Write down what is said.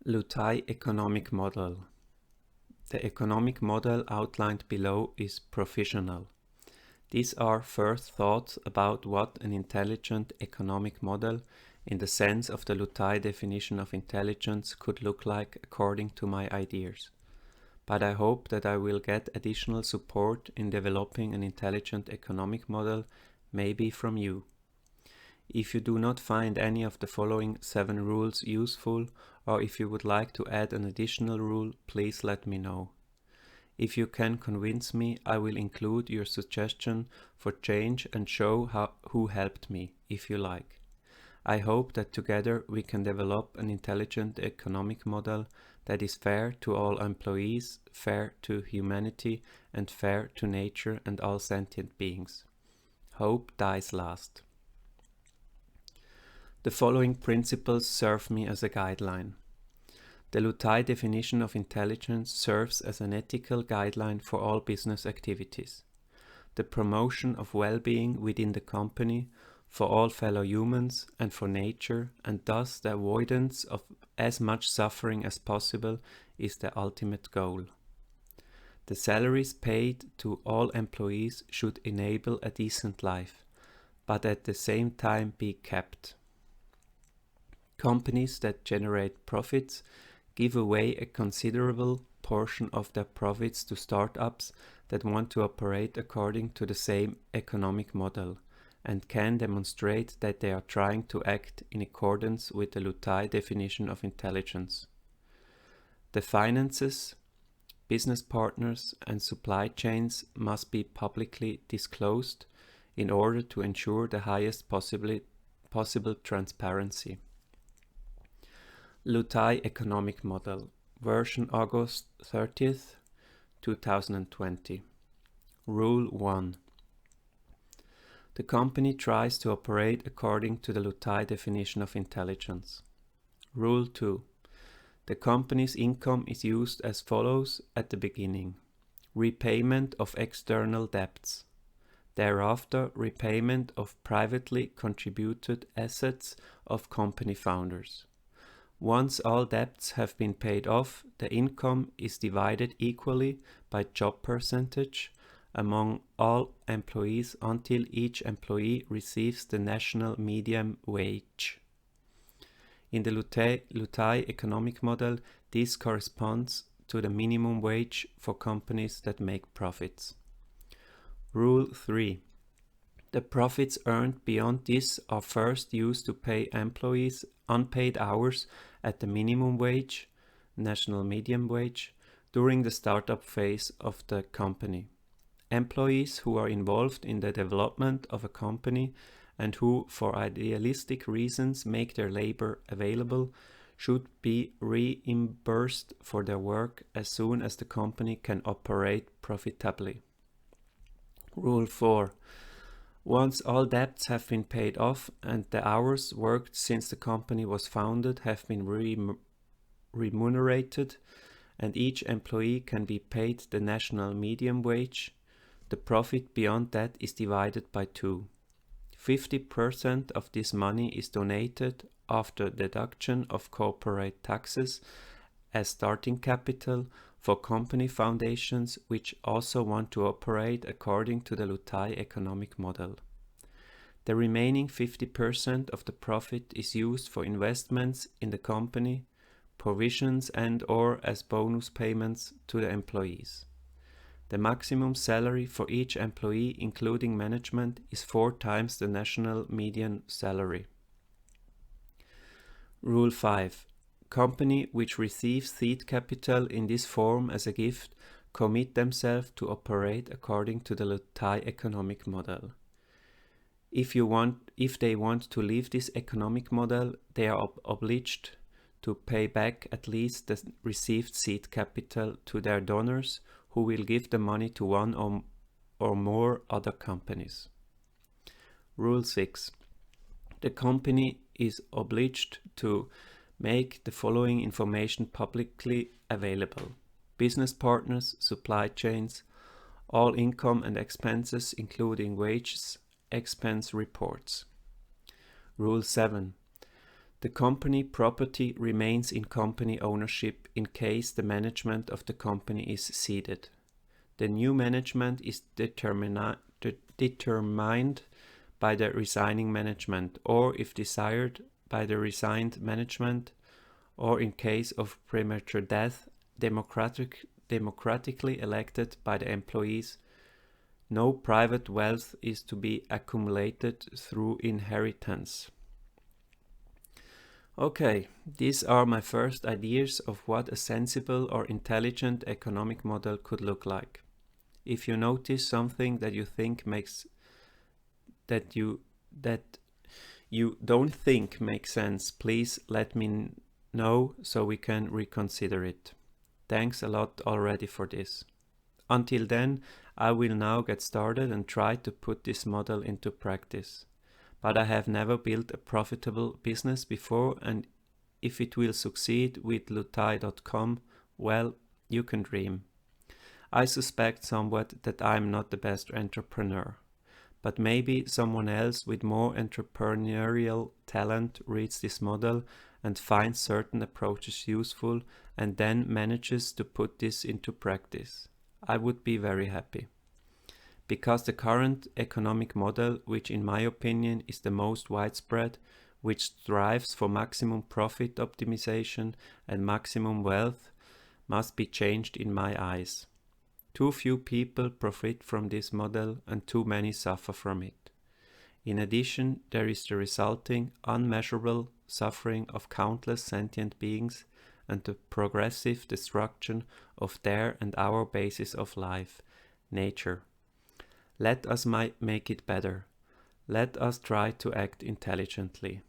LUTTAI economic model. The economic model outlined below is provisional. These are first thoughts about what an intelligent economic model, in the sense of the LUTTAI definition of intelligence, could look like according to my ideas. But I hope that I will get additional support in developing an intelligent economic model, maybe from you. If you do not find any of the following 7 rules useful, or if you would like to add an additional rule, please let me know. If you can convince me, I will include your suggestion for change and show who helped me, if you like. I hope that together we can develop an intelligent economic model that is fair to all employees, fair to humanity, and fair to nature and all sentient beings. Hope dies last. The following principles serve me as a guideline. The LUTTAI definition of intelligence serves as an ethical guideline for all business activities. The promotion of well-being within the company, for all fellow humans and for nature, and thus the avoidance of as much suffering as possible, is the ultimate goal. The salaries paid to all employees should enable a decent life, but at the same time be kept. Companies that generate profits give away a considerable portion of their profits to startups that want to operate according to the same economic model and can demonstrate that they are trying to act in accordance with the LUTTAI definition of intelligence. The finances, business partners, and supply chains must be publicly disclosed in order to ensure the highest possible transparency. LUTTAI economic model, version August 30th, 2020. Rule 1. The company tries to operate according to the LUTTAI definition of intelligence. Rule 2. The company's income is used as follows at the beginning: repayment of external debts. Thereafter, repayment of privately contributed assets of company founders. Once all debts have been paid off, the income is divided equally by job percentage among all employees until each employee receives the national median wage. In the LUTTAI economic model, this corresponds to the minimum wage for companies that make profits. Rule 3. The profits earned beyond this are first used to pay employees unpaid hours at the minimum wage, national median wage, during the startup phase of the company. Employees who are involved in the development of a company and who, for idealistic reasons, make their labor available should be reimbursed for their work as soon as the company can operate profitably. Rule 4. Once all debts have been paid off and the hours worked since the company was founded have been remunerated and each employee can be paid the national median wage, the profit beyond that is divided by 2. 50% of this money is donated after deduction of corporate taxes as starting capital for company foundations which also want to operate according to the LUTTAI economic model. The remaining 50% of the profit is used for investments in the company, provisions and/or as bonus payments to the employees. The maximum salary for each employee, including management, is 4 times the national median salary. Rule 5. Company which receives seed capital in this form as a gift commit themselves to operate according to the LUTTAI economic model. If they want to leave this economic model, they are obliged to pay back at least the received seed capital to their donors, who will give the money to one or more other companies. Rule 6. The company is obliged to make the following information publicly available: business partners, supply chains, all income and expenses including wages, expense reports. Rule 7. The company property remains in company ownership in case the management of the company is ceded. The new management is determined by the resigning management, or if desired, by the resigned management, or in case of premature death, democratically elected by the employees. No private wealth is to be accumulated through inheritance. Okay, these are my first ideas of what a sensible or intelligent economic model could look like. If you notice something that you think makes that you don't think makes sense, please let me know so we can reconsider it. Thanks a lot already for this. Until then, I will now get started and try to put this model into practice. But I have never built a profitable business before, and if it will succeed with LUTTAI.com, well, you can dream. I suspect somewhat that I am not the best entrepreneur, but maybe someone else with more entrepreneurial talent reads this model and finds certain approaches useful and then manages to put this into practice. I would be very happy. Because the current economic model, which in my opinion is the most widespread, which strives for maximum profit optimization and maximum wealth, must be changed in my eyes. Too few people profit from this model and too many suffer from it. In addition, there is the resulting unmeasurable suffering of countless sentient beings and the progressive destruction of their and our basis of life, nature. Let us make it better. Let us try to act intelligently.